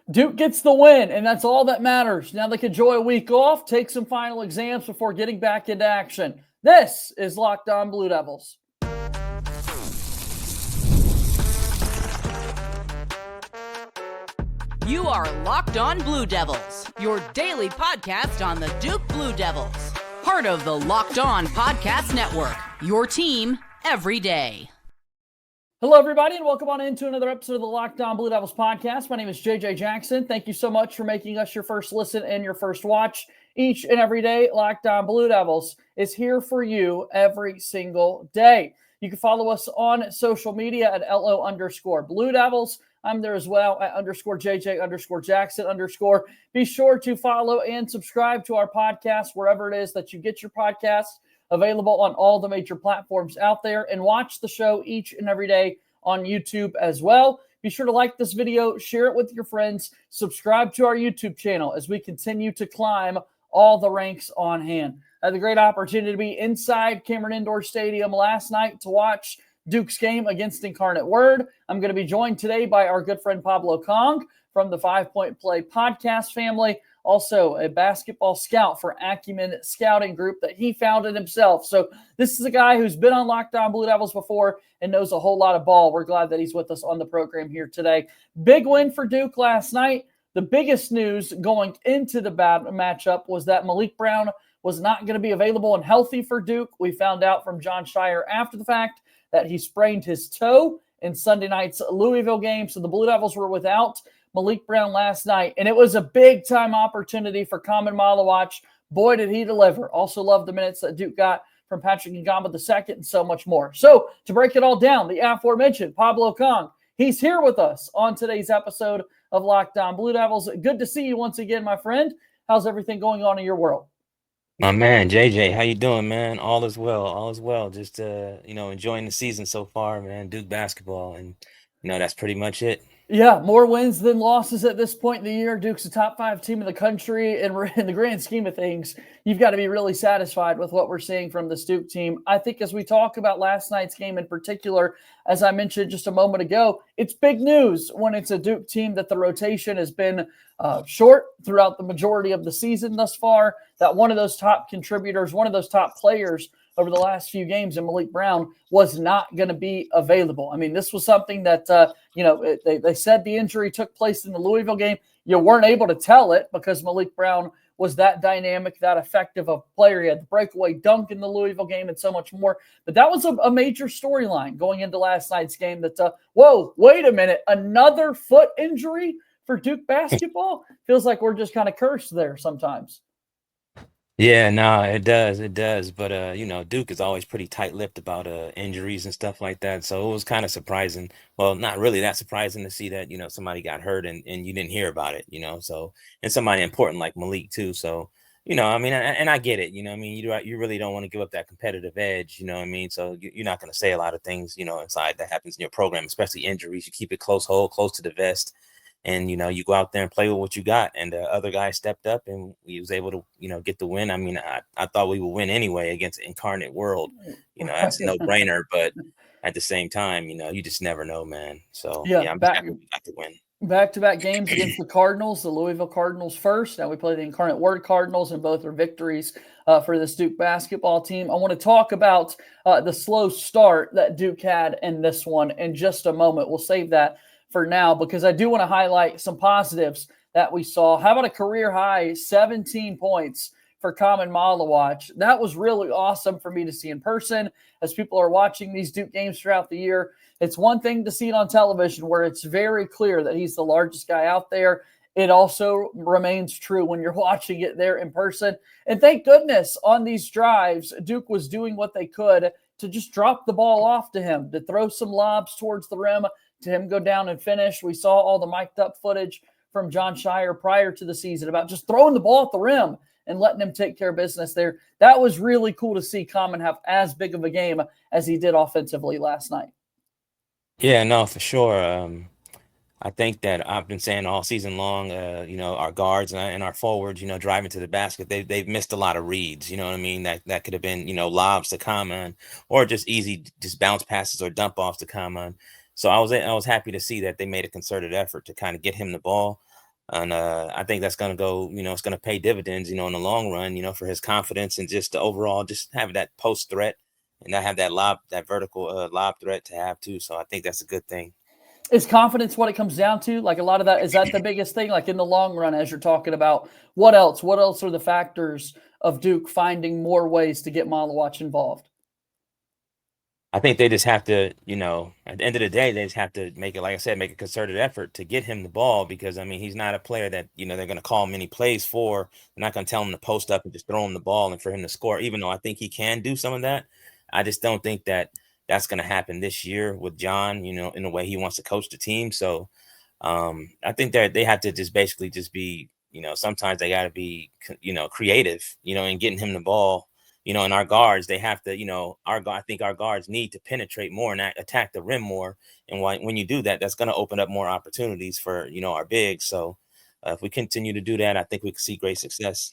Duke gets the win, and that's all that matters. Now they can enjoy a week off, take some final exams before getting back into action. This is Locked On Blue Devils. You are Locked On Blue Devils, your daily podcast on the Duke Blue Devils. Part of the Locked On Podcast Network, your team every day. Hello, everybody, and welcome on into another episode of the Locked On Blue Devils podcast. My name is JJ Jackson. Thank you so much for making us your first listen and your first watch. Each and every day, Locked On Blue Devils is here for you every single day. You can follow us on social media at LO_Blue Devils. I'm there as well at _JJ_Jackson_. Be sure to follow and subscribe to our podcast wherever it is that you get your podcasts, available on all the major platforms out there, and watch the show each and every day on YouTube as well. Be sure to like this video, share it with your friends, subscribe to our YouTube channel as we continue to climb all the ranks on hand. I had the great opportunity to be inside Cameron Indoor Stadium last night to watch Duke's game against Incarnate Word. I'm going to be joined today by our good friend Pablo Cong from the 5 Point Play podcast family, also a basketball scout for Acumen Scouting Group that he founded himself. So this is a guy who's been on Locked On Blue Devils before and knows a whole lot of ball. We're glad that he's with us on the program here today. Big win for Duke last night. The biggest news going into the matchup was that Malik Brown was not going to be available and healthy for Duke. We found out from John Shire after the fact that he sprained his toe in Sunday night's Louisville game. So the Blue Devils were without Malik Brown last night, and it was a big-time opportunity for Khaman Maluach. Boy, did he deliver. Also love the minutes that Duke got from Patrick Ngamba II and so much more. So to break it all down, the aforementioned Pablo Cong, he's here with us on today's episode of Locked On Blue Devils. Good to see you once again, my friend. How's everything going on in your world? My man, JJ, how you doing, man? All is well, all is well. Just enjoying the season so far, man. Duke basketball, and that's pretty much it. Yeah, more wins than losses at this point in the year. Duke's a top 5 team in the country, and in the grand scheme of things, you've got to be really satisfied with what we're seeing from this Duke team. I think as we talk about last night's game in particular, as I mentioned just a moment ago, it's big news when it's a Duke team that the rotation has been short throughout the majority of the season thus far, that one of those top contributors, one of those top players over the last few games, and Malik Brown was not going to be available. I mean, this was something that, they said the injury took place in the Louisville game. You weren't able to tell it because Malik Brown was that dynamic, that effective a player. He had the breakaway dunk in the Louisville game and so much more. But that was a major storyline going into last night's game that, whoa, wait a minute, another foot injury for Duke basketball? Feels like we're just kind of cursed there sometimes. Yeah, no, it does. But Duke is always pretty tight-lipped about injuries and stuff like that. So it was kind of surprising. Well, not really that surprising to see that, somebody got hurt and you didn't hear about it, so, and somebody important like Malik too. So, I mean, and I get it, I mean, you really don't want to give up that competitive edge, what I mean? So you're not going to say a lot of things, inside that happens in your program, especially injuries. You keep it close to the vest. And, you go out there and play with what you got. And the other guy stepped up and he was able to, get the win. I mean, I thought we would win anyway against Incarnate World. That's a no-brainer. But at the same time, you just never know, man. So, I'm happy we got the win. Back-to-back games against the Cardinals, the Louisville Cardinals first. Now we play the Incarnate Word Cardinals, and both are victories for this Duke basketball team. I want to talk about the slow start that Duke had in this one in just a moment. We'll save that for now, because I do want to highlight some positives that we saw. How about a career high 17 points for Khaman Maluach? That was really awesome for me to see in person as people are watching these Duke games throughout the year. It's one thing to see it on television where it's very clear that he's the largest guy out there. It also remains true when you're watching it there in person. And thank goodness on these drives, Duke was doing what they could to just drop the ball off to him, to throw some lobs towards the rim, to him go down and finish. We saw all the mic'd up footage from John Shire prior to the season about just throwing the ball at the rim and letting him take care of business there. That was really cool to see Khaman have as big of a game as he did offensively last night. Yeah, no, for sure. I think that I've been saying all season long, our guards and our forwards, driving to the basket, they've missed a lot of reads, you know what I mean? That could have been, lobs to Khaman or just easy, just bounce passes or dump offs to Khaman. So I was happy to see that they made a concerted effort to kind of get him the ball. And I think that's going to go, it's going to pay dividends, in the long run, for his confidence and just the overall, just have that post threat and not have that vertical lob threat to have too. So I think that's a good thing. Is confidence what it comes down to? Like a lot of that, is that the biggest thing? Like in the long run, as you're talking about, what else? What else are the factors of Duke finding more ways to get Maluach involved? I think they just have to, at the end of the day, they just have to make it, like I said, make a concerted effort to get him the ball because, I mean, he's not a player that, they're going to call many plays for. They're not going to tell him to post up and just throw him the ball and for him to score, even though I think he can do some of that. I just don't think that that's going to happen this year with John, in the way he wants to coach the team. So I think that they have to just basically just be, sometimes they got to be, creative, in getting him the ball. And our guards, they have to, I think our guards need to penetrate more and attack the rim more. And when you do that, that's going to open up more opportunities for, our bigs. So if we continue to do that, I think we can see great success.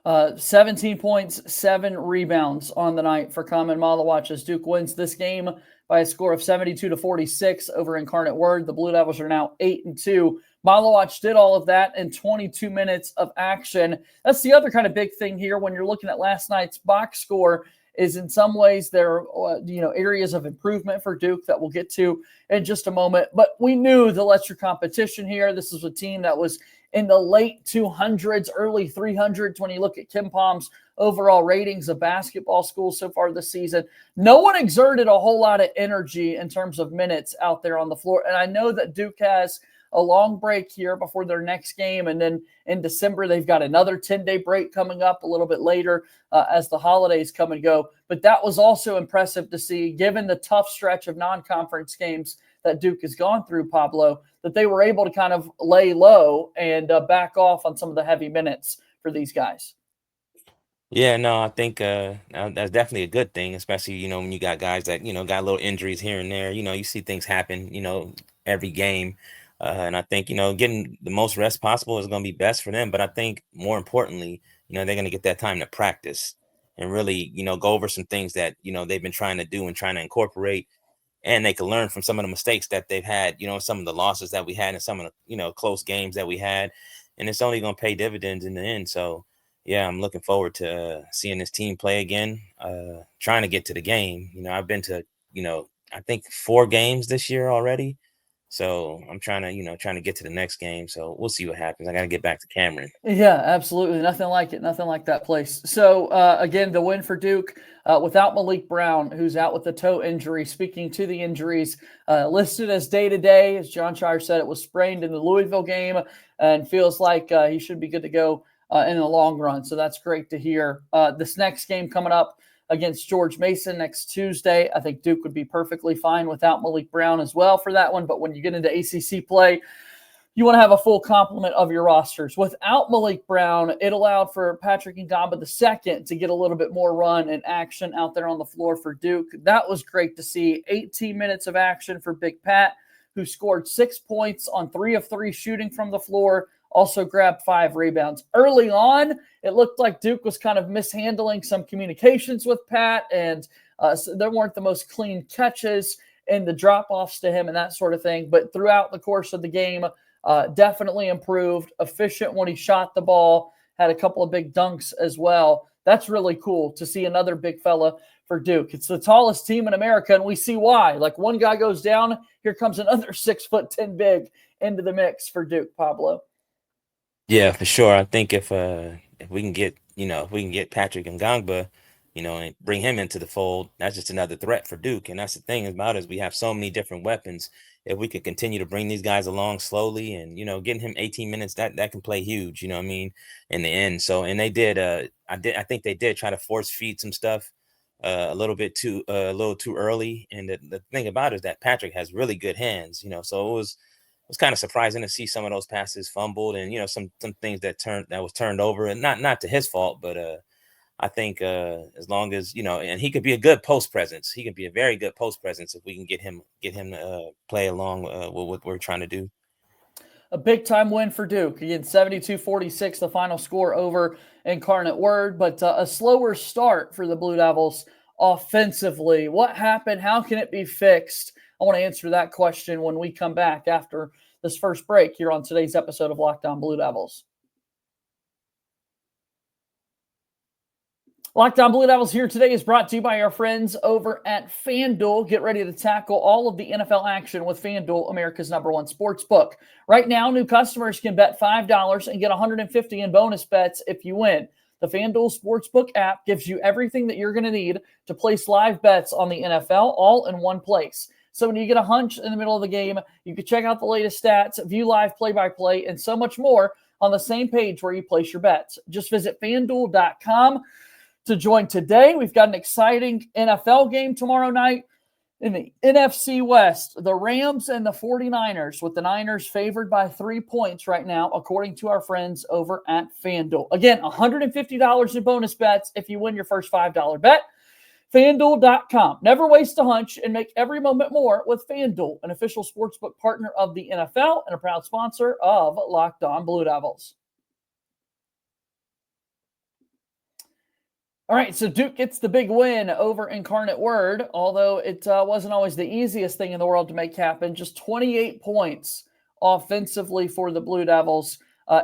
17 points, 7 rebounds on the night for Khaman Maluach as Duke wins this game by a score of 72-46 over Incarnate Word. The Blue Devils are now 8-2. Maluach did all of that in 22 minutes of action. That's the other kind of big thing here when you're looking at last night's box score is in some ways there are areas of improvement for Duke that we'll get to in just a moment. But we knew the lesser competition here. This is a team that was in the late 200s, early 300s when you look at KenPom's overall ratings of basketball schools so far this season. No one exerted a whole lot of energy in terms of minutes out there on the floor. And I know that Duke has a long break here before their next game. And then in December, they've got another 10-day break coming up a little bit later as the holidays come and go. But that was also impressive to see, given the tough stretch of non-conference games that Duke has gone through, Pablo, that they were able to kind of lay low and back off on some of the heavy minutes for these guys. Yeah, no, I think that's definitely a good thing, especially, when you got guys that, got little injuries here and there. You see things happen, every game. And I think, getting the most rest possible is going to be best for them. But I think more importantly, they're going to get that time to practice and really, go over some things that, they've been trying to do and trying to incorporate. And they can learn from some of the mistakes that they've had, some of the losses that we had and some of the, close games that we had. And it's only going to pay dividends in the end. So, yeah, I'm looking forward to seeing this team play again, trying to get to the game. I've been to, I think 4 games this year already. So I'm trying to get to the next game. So we'll see what happens. I got to get back to Cameron. Yeah, absolutely. Nothing like it. Nothing like that place. So, again, the win for Duke without Malik Brown, who's out with the toe injury. Speaking to the injuries, listed as day-to-day. As John Shire said, it was sprained in the Louisville game and feels like he should be good to go in the long run. So that's great to hear. This next game coming up against George Mason next Tuesday. I think Duke would be perfectly fine without Malik Brown as well for that one. But when you get into ACC play, you want to have a full complement of your rosters. Without Malik Brown, it allowed for Patrick Ngamba II to get a little bit more run and action out there on the floor for Duke. That was great to see. 18 minutes of action for Big Pat, who scored 6 points on 3 of 3 shooting from the floor, also grabbed 5 rebounds. Early on, it looked like Duke was kind of mishandling some communications with Pat, and so there weren't the most clean catches and the drop-offs to him and that sort of thing. But throughout the course of the game, definitely improved, efficient when he shot the ball, had a couple of big dunks as well. That's really cool to see another big fella for Duke. It's the tallest team in America, and we see why. Like one guy goes down, here comes another 6'10" big into the mix for Duke, Pablo. Yeah, for sure. I think if we can get, if we can get Patrick Nganga, and bring him into the fold, that's just another threat for Duke. And that's the thing about it is we have so many different weapons. If we could continue to bring these guys along slowly and, getting him 18 minutes, that can play huge, what I mean, in the end. So, and they did, I think they did try to force feed some stuff a little too early. And the thing about it is that Patrick has really good hands, so it was kind of surprising to see some of those passes fumbled and, some things that was turned over, and not to his fault, but I think as long as, and he could be a good post presence. He could be a very good post presence if we can get him to play along with what we're trying to do. A big-time win for Duke. Again, 72-46, the final score over Incarnate Word, but a slower start for the Blue Devils offensively. What happened? How can it be fixed? I want to answer that question when we come back after this first break here on today's episode of Locked On Blue Devils. Locked On Blue Devils here today is brought to you by our friends over at FanDuel. Get ready to tackle all of the NFL action with FanDuel, America's #1 sports book. Right now, new customers can bet $5 and get $150 in bonus bets if you win. The FanDuel Sportsbook app gives you everything that you're going to need to place live bets on the NFL all in one place. So when you get a hunch in the middle of the game, you can check out the latest stats, view live play-by-play, and so much more on the same page where you place your bets. Just visit FanDuel.com to join today. We've got an exciting NFL game tomorrow night in the NFC West. The Rams and the 49ers, with the Niners favored by 3 points right now, according to our friends over at FanDuel. Again, $150 in bonus bets if you win your first $5 bet. FanDuel.com. Never waste a hunch and make every moment more with FanDuel, an official sportsbook partner of the NFL and a proud sponsor of Locked On Blue Devils. All right, so Duke gets the big win over Incarnate Word, although it wasn't always the easiest thing in the world to make happen. Just 28 points offensively for the Blue Devils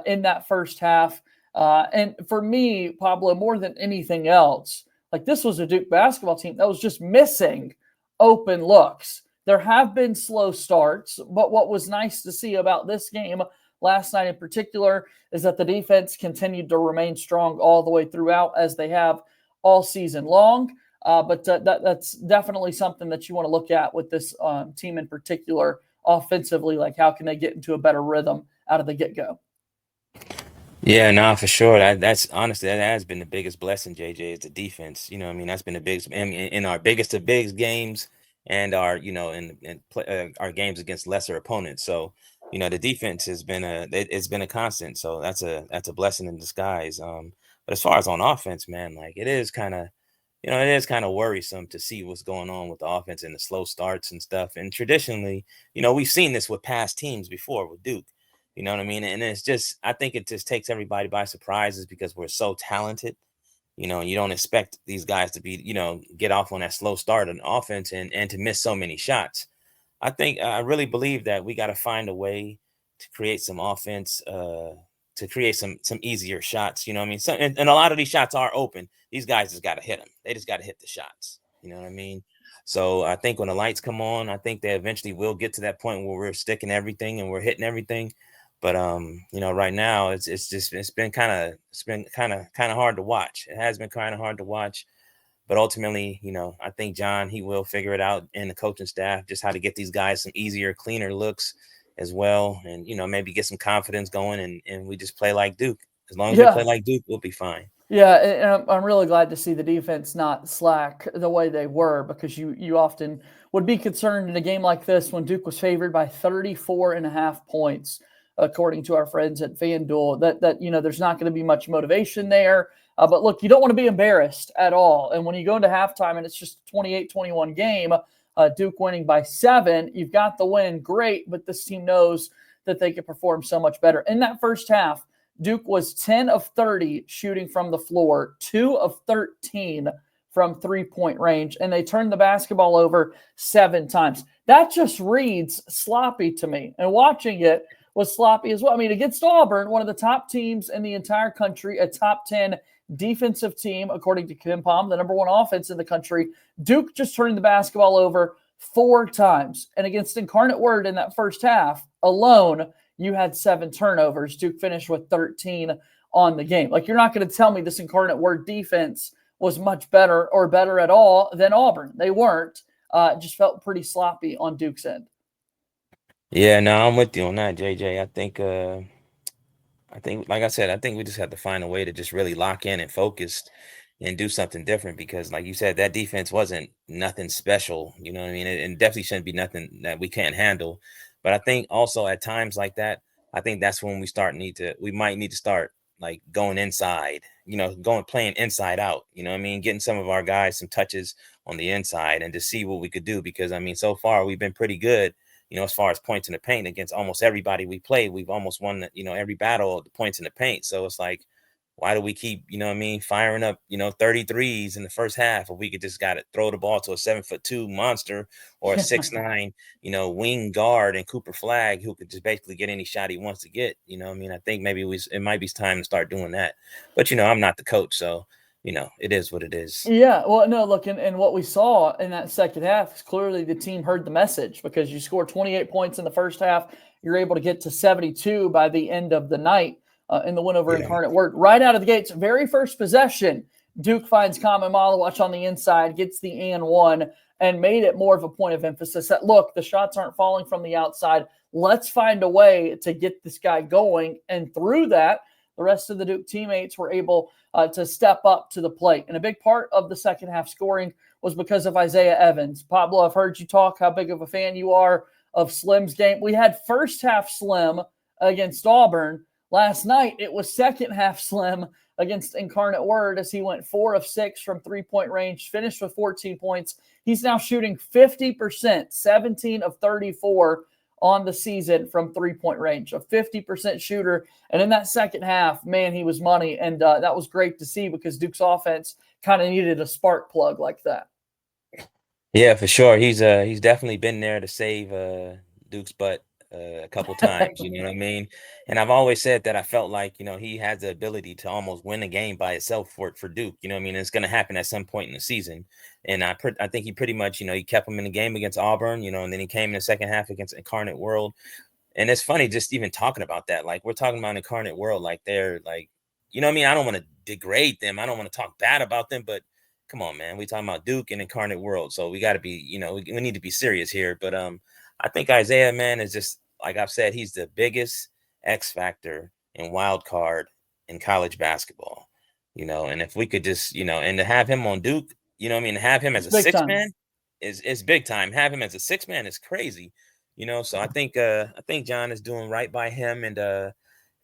in that first half. And for me, Pablo, more than anything else, like this was a Duke basketball team that was just missing open looks. There have been slow starts, but what was nice to see about this game last night in particular is that the defense continued to remain strong all the way throughout, as they have all season long. But that's definitely something that you want to look at with this team in particular offensively. Like, how can they get into a better rhythm out of the get-go? Yeah, no, for sure. That's honestly, that has been the biggest blessing, JJ, is the defense. You know, I mean, that's been the biggest in our biggest of bigs games, and our, our games against lesser opponents. So, the defense has been it's been a constant. So that's a blessing in disguise. But as far as on offense, man, like it is kind of, it is kind of worrisome to see what's going on with the offense and the slow starts and stuff. And traditionally, we've seen this with past teams before with Duke. You know what I mean? And it's just, I think it just takes everybody by surprises because we're so talented, and you don't expect these guys to be, get off on that slow start on offense and to miss so many shots. I really believe that we got to find a way to create some offense, to create some easier shots. You know what I mean? So, and a lot of these shots are open. These guys just got to hit them. They just got to hit the shots. You know what I mean? So I think when the lights come on, I think they eventually will get to that point where we're sticking everything and we're hitting everything. But right now it's been kind of hard to watch. It has been kind of hard to watch. But ultimately, I think John, he will figure it out, and the coaching staff, just how to get these guys some easier, cleaner looks as well. And, maybe get some confidence going, and we just play like Duke. As long as we play like Duke, we'll be fine. Yeah, and I'm really glad to see the defense not slack the way they were, because you often would be concerned in a game like this when Duke was favored by 34.5 points, according to our friends at FanDuel, that there's not going to be much motivation there. But look, you don't want to be embarrassed at all. And when you go into halftime and it's just a 28-21 game, Duke winning by 7, you've got the win, great, but this team knows that they can perform so much better. In that first half, Duke was 10 of 30 shooting from the floor, 2 of 13 from three-point range, and they turned the basketball over 7 times. That just reads sloppy to me, and watching it was sloppy as well. I mean, against Auburn, one of the top teams in the entire country, a top 10 defensive team, according to KenPom, the #1 offense in the country, Duke just turned the basketball over 4 times. And against Incarnate Word in that first half alone, you had 7 turnovers. Duke finished with 13 on the game. Like, you're not going to tell me this Incarnate Word defense was much better or better at all than Auburn. They weren't. It just felt pretty sloppy on Duke's end. Yeah, no, I'm with you on that, JJ. I think, like I said, I think we just have to find a way to just really lock in and focus and do something different, because, like you said, that defense wasn't nothing special. You know what I mean? It definitely shouldn't be nothing that we can't handle. But I think also at times like that, I think that's when we might need to start like going inside, playing inside out, getting some of our guys some touches on the inside and to see what we could do. Because, I mean, so far we've been pretty good, as far as points in the paint against almost everybody we played. We've almost won, every battle of the points in the paint. So it's like, why do we keep, you know what I mean, firing up, 33s in the first half? If we could just got to throw the ball to a 7'2" monster or a 6'9", wing guard and Cooper Flag, who could just basically get any shot he wants to get. You know what I mean? I think maybe it might be time to start doing that. But, I'm not the coach, so, it is what it is. Yeah, well, no, look, and what we saw in that second half is clearly the team heard the message, because you scored 28 points in the first half. You're able to get to 72 by the end of the night in the win over Incarnate Word. Right out of the gates, very first possession, Duke finds Khaman Maluach on the inside, gets the and one, and made it more of a point of emphasis that, look, the shots aren't falling from the outside. Let's find a way to get this guy going. And through that, the rest of the Duke teammates were able to step up to the plate. And a big part of the second half scoring was because of Isaiah Evans. Pablo, I've heard you talk how big of a fan you are of Slim's game. We had first half Slim against Auburn. Last night, it was second half Slim against Incarnate Word, as he went 4 of 6 from three-point range, finished with 14 points. He's now shooting 50%, 17 of 34 on the season from three-point range, a 50% shooter. And in that second half, man, he was money. And that was great to see, because Duke's offense kind of needed a spark plug like that. Yeah, for sure. He's definitely been there to save Duke's butt a couple times, you know what I mean? And I've always said that I felt like, he has the ability to almost win a game by itself for Duke, you know what I mean? It's going to happen at some point in the season. And I think he pretty much, he kept him in the game against Auburn, and then he came in the second half against Incarnate World. And it's funny just even talking about that. Like, we're talking about Incarnate World, like they're like, you know what I mean? I don't want to degrade them. I don't want to talk bad about them, but come on, man. We talking about Duke and Incarnate World. So we got to be, we need to be serious here. But I think Isaiah, man, is just, like I've said, he's the biggest X factor and wild card in college basketball, and if we could just, and to have him on Duke, you know what I mean? To have him as a six man is big time. Have him as a 6-man is crazy, So I think John is doing right by him. And if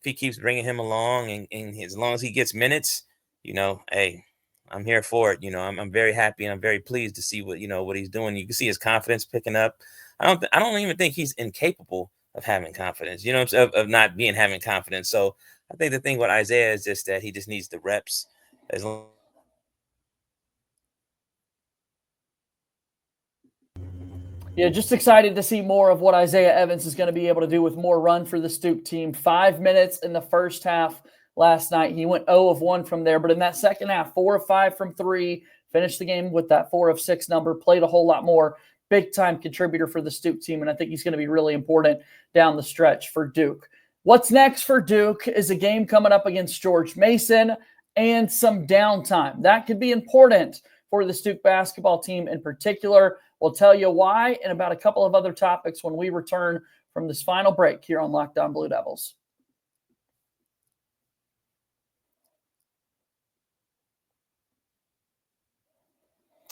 he keeps bringing him along and as long as he gets minutes, hey, I'm here for it. I'm very happy and I'm very pleased to see what he's doing. You can see his confidence picking up. I don't even think he's incapable of having confidence, of not having confidence. So I think the thing with Isaiah is just that he just needs the reps. As long Yeah, just excited to see more of what Isaiah Evans is going to be able to do with more run for the Duke team. 5 minutes in the first half last night. He went 0 of 1 from there, but in that second half, 4 of 5 from 3, finished the game with that 4 of 6 number, played a whole lot more. Big time contributor for the Duke team, and I think he's going to be really important down the stretch for Duke. What's next for Duke is a game coming up against George Mason and some downtime. That could be important for the Duke basketball team in particular. We'll tell you why and about a couple of other topics when we return from this final break here on Locked On Blue Devils.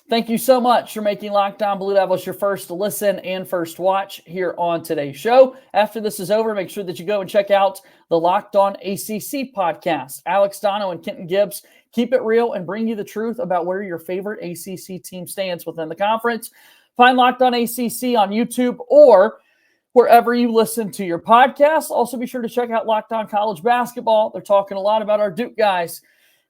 Thank you so much for making Locked On Blue Devils your first listen and first watch here on today's show. After this is over, make sure that you go and check out the Locked On ACC podcast. Alex Dono and Kenton Gibbs keep it real and bring you the truth about where your favorite ACC team stands within the conference. Find Locked On ACC on YouTube or wherever you listen to your podcasts. Also, be sure to check out Locked On College Basketball. They're talking a lot about our Duke guys.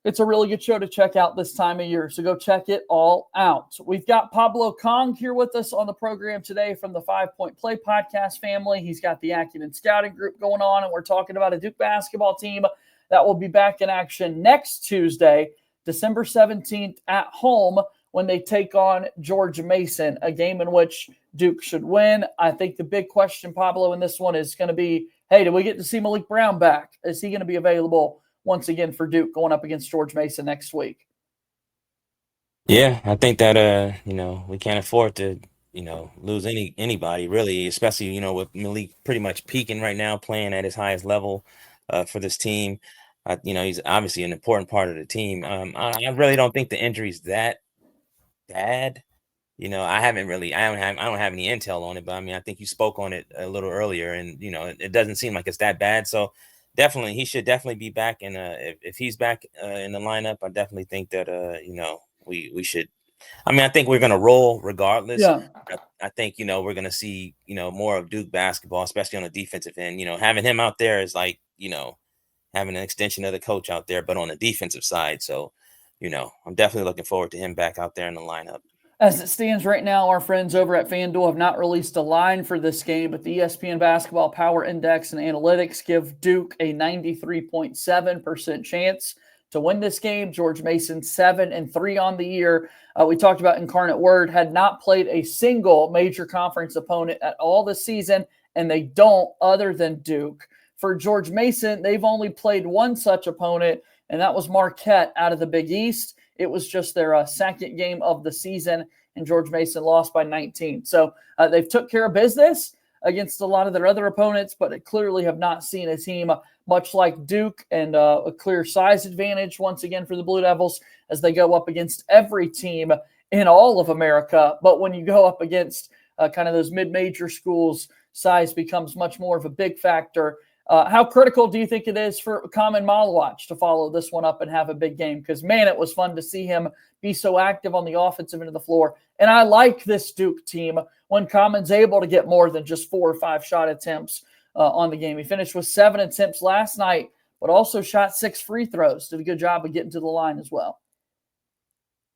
It's a really good show to check out this time of year, so go check it all out. We've got Pablo Cong here with us on the program today from the 5 Point Play podcast family. He's got the Acumen Scouting Group going on, and we're talking about a Duke basketball team that will be back in action next Tuesday, December 17th at home when they take on George Mason, a game in which Duke should win. I think the big question, Pablo, in this one is going to be, hey, do we get to see Malik Brown back? Is he going to be available once again for Duke going up against George Mason next week? Yeah, I think that we can't afford to lose anybody really, especially with Malik pretty much peaking right now, playing at his highest level for this team. He's obviously an important part of the team. I really don't think the injury's that bad. I don't have any intel on it, but I mean, I think you spoke on it a little earlier, and it doesn't seem like it's that bad. So definitely, he should definitely be back. And if he's back in the lineup, I definitely think that we should. I mean, I think we're gonna roll regardless. Yeah. I think we're gonna see more of Duke basketball, especially on the defensive end. Having him out there is like having an extension of the coach out there, but on the defensive side. So, I'm definitely looking forward to him back out there in the lineup. As it stands right now, our friends over at FanDuel have not released a line for this game, but the ESPN Basketball Power Index and Analytics give Duke a 93.7% chance to win this game. George Mason 7-3 on the year. We talked about Incarnate Word had not played a single major conference opponent at all this season, and they don't other than Duke. For George Mason, they've only played one such opponent, and that was Marquette out of the Big East. It was just their second game of the season, and George Mason lost by 19. So they've took care of business against a lot of their other opponents, but they clearly have not seen a team much like Duke, and a clear size advantage once again for the Blue Devils as they go up against every team in all of America. But when you go up against kind of those mid-major schools, size becomes much more of a big factor. How critical do you think it is for Khaman Maluach to follow this one up and have a big game? Because, man, it was fun to see him be so active on the offensive end of the floor. And I like this Duke team when Khaman's able to get more than just 4 or 5 shot attempts on the game. He finished with 7 attempts last night, but also shot 6 free throws. Did a good job of getting to the line as well.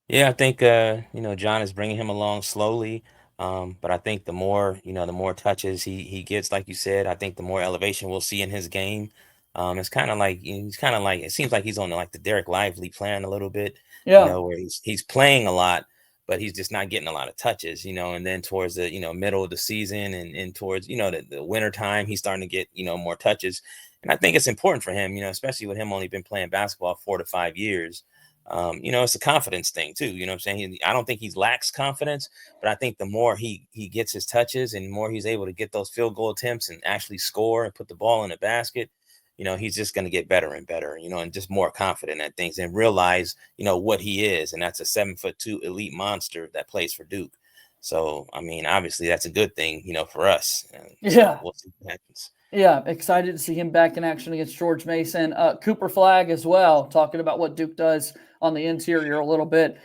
Yeah, I think John is bringing him along slowly. But I think the more touches he gets, like you said, I think the more elevation we'll see in his game. It's kind of like it seems like he's on like the Derek Lively plan a little bit, Yeah. where he's playing a lot, but he's just not getting a lot of touches, and then towards the middle of the season and towards the winter time, he's starting to get more touches. And I think it's important for him, especially with him only been playing basketball 4 to 5 years. It's a confidence thing too. You know what I'm saying? I don't think he lacks confidence, but I think the more he gets his touches and more he's able to get those field goal attempts and actually score and put the ball in the basket, he's just going to get better and better, and just more confident at things and realize, what he is. And that's a 7'2" elite monster that plays for Duke. So, I mean, obviously that's a good thing, for us. Yeah. We'll see what happens. Yeah, excited to see him back in action against George Mason. Cooper Flagg as well, talking about what Duke does on the interior a little bit.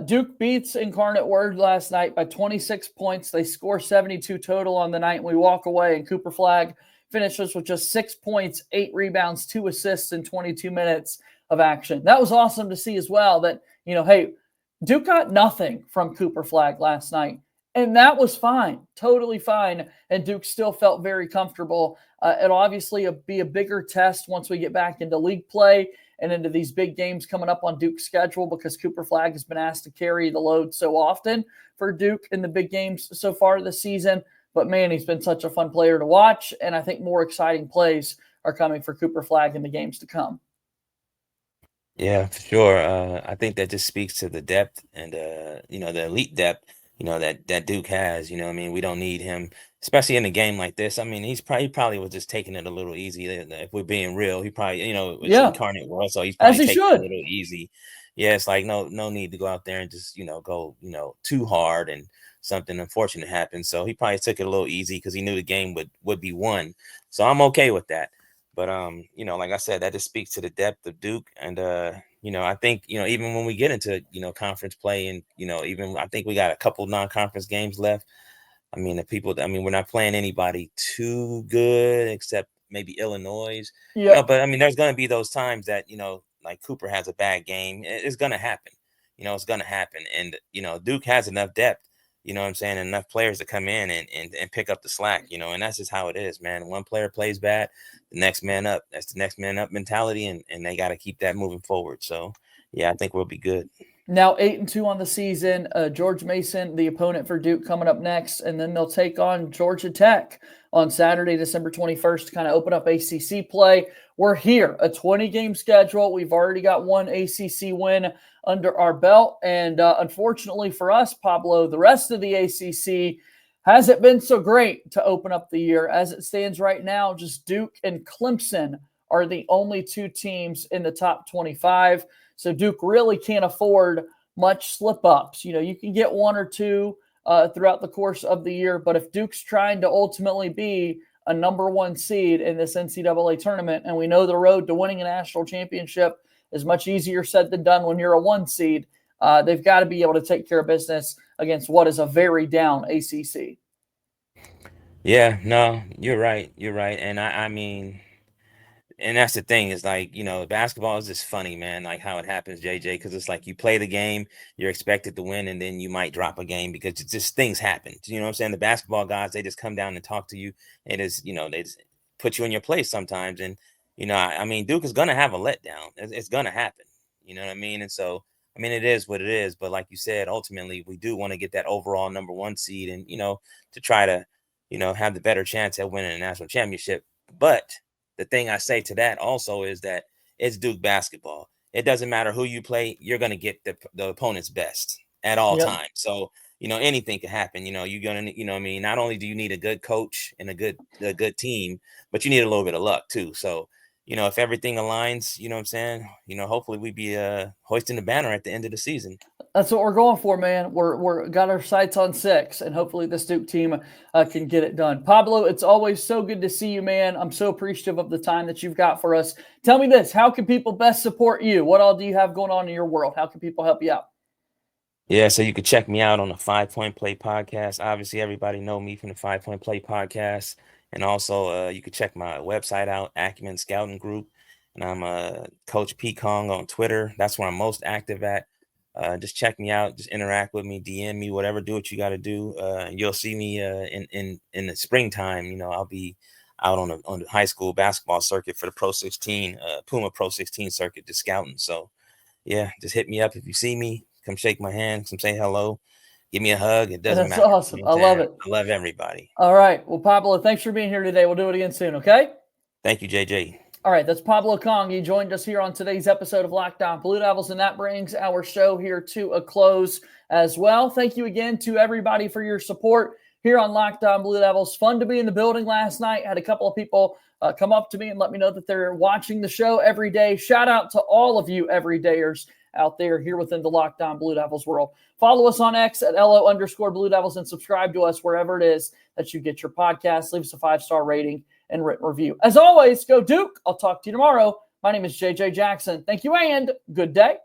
Duke beats Incarnate Word last night by 26 points. They score 72 total on the night, and we walk away, and Cooper Flagg finishes with just 6 points, 8 rebounds, 2 assists in 22 minutes of action. That was awesome to see as well that, hey, Duke got nothing from Cooper Flagg last night. And that was fine, totally fine. And Duke still felt very comfortable. It'll obviously be a bigger test once we get back into league play and into these big games coming up on Duke's schedule, because Cooper Flagg has been asked to carry the load so often for Duke in the big games so far this season. But, man, he's been such a fun player to watch, and I think more exciting plays are coming for Cooper Flagg in the games to come. Yeah, for sure. I think that just speaks to the depth and the elite depth, that Duke has. I mean, we don't need him, especially in a game like this. I mean, he probably was just taking it a little easy. If we're being real, he probably, it's Incarnate World, so he's As probably he taking it should. a little easy. Yeah, it's like no need to go out there and just go too hard and something unfortunate happens. So he probably took it a little easy because he knew the game would be won. So I'm okay with that. But like I said, that just speaks to the depth of Duke. And I think, even when we get into, conference play and, even I think we got a couple non-conference games left. I mean, we're not playing anybody too good except maybe Illinois. Yeah. But I mean, there's gonna be those times that, like Cooper has a bad game. It's gonna happen. It's gonna happen. And Duke has enough depth. You know what I'm saying? Enough players to come in and pick up the slack, and that's just how it is, man. One player plays bad, the next man up. That's the next man up mentality, and they got to keep that moving forward. So, yeah, I think we'll be good. Now 8-2 on the season. George Mason, the opponent for Duke, coming up next, and then they'll take on Georgia Tech on Saturday, December 21st, to kind of open up ACC play. We're here, a 20-game schedule. We've already got one ACC win under our belt, and unfortunately for us, Pablo, the rest of the ACC hasn't been so great to open up the year. As it stands right now, just Duke and Clemson are the only 2 teams in the top 25. So Duke really can't afford much slip-ups. You can get 1 or 2 throughout the course of the year, but if Duke's trying to ultimately be a number 1 seed in this NCAA tournament, and we know the road to winning a national championship is much easier said than done when you're a 1 seed, they've got to be able to take care of business against what is a very down ACC. Yeah, no, you're right. You're right. And I mean, And that's the thing is like, basketball is just funny, man, like how it happens, JJ, because it's like you play the game, you're expected to win, and then you might drop a game because it's just things happen. You know what I'm saying? The basketball guys, they just come down and talk to you. It is, they just put you in your place sometimes. And, I mean, Duke is going to have a letdown. It's going to happen. You know what I mean? And so, I mean, it is what it is. But like you said, ultimately, we do want to get that overall #1 seed and, to try to, have the better chance at winning a national championship. But the thing I say to that also is that it's Duke basketball. It doesn't matter who you play, you're going to get the opponent's best at all Yep. times. So, anything can happen. You're going to, what I mean, not only do you need a good coach and a good team, but you need a little bit of luck too. So, if everything aligns, you know what I'm saying? Hopefully we be hoisting the banner at the end of the season. That's what we're going for, man. We're got our sights on 6, and hopefully this Duke team can get it done. Pablo, it's always so good to see you, man. I'm so appreciative of the time that you've got for us. Tell me this: how can people best support you? What all do you have going on in your world? How can people help you out? Yeah, so you could check me out on the 5 Point Play podcast. Obviously, everybody know me from the 5 Point Play podcast, and also you could check my website out, Acumen Scouting Group, and I'm Coach P Cong on Twitter. That's where I'm most active at. Just check me out, just interact with me, DM me, whatever. Do what you got to do. You'll see me in the springtime. I'll be out on the high school basketball circuit for the Pro 16, Puma Pro 16 circuit, just scouting. So yeah, just hit me up if you see me. Come shake my hand, come say hello, give me a hug. It doesn't That's matter. awesome. You know I what I'm love saying? it. I love everybody. All right. Well, Pablo, thanks for being here today. We'll do it again soon, okay? Thank you, JJ. All right, that's Pablo Cong. He joined us here on today's episode of Locked On Blue Devils, and that brings our show here to a close as well. Thank you again to everybody for your support here on Locked On Blue Devils. Fun to be in the building last night. Had a couple of people come up to me and let me know that they're watching the show every day. Shout out to all of you everydayers out there here within the Locked On Blue Devils world. Follow us on X at LO_Blue Devils and subscribe to us wherever it is that you get your podcast. Leave us a 5-star rating and written review. As always, go Duke. I'll talk to you tomorrow. My name is JJ Jackson. Thank you and good day.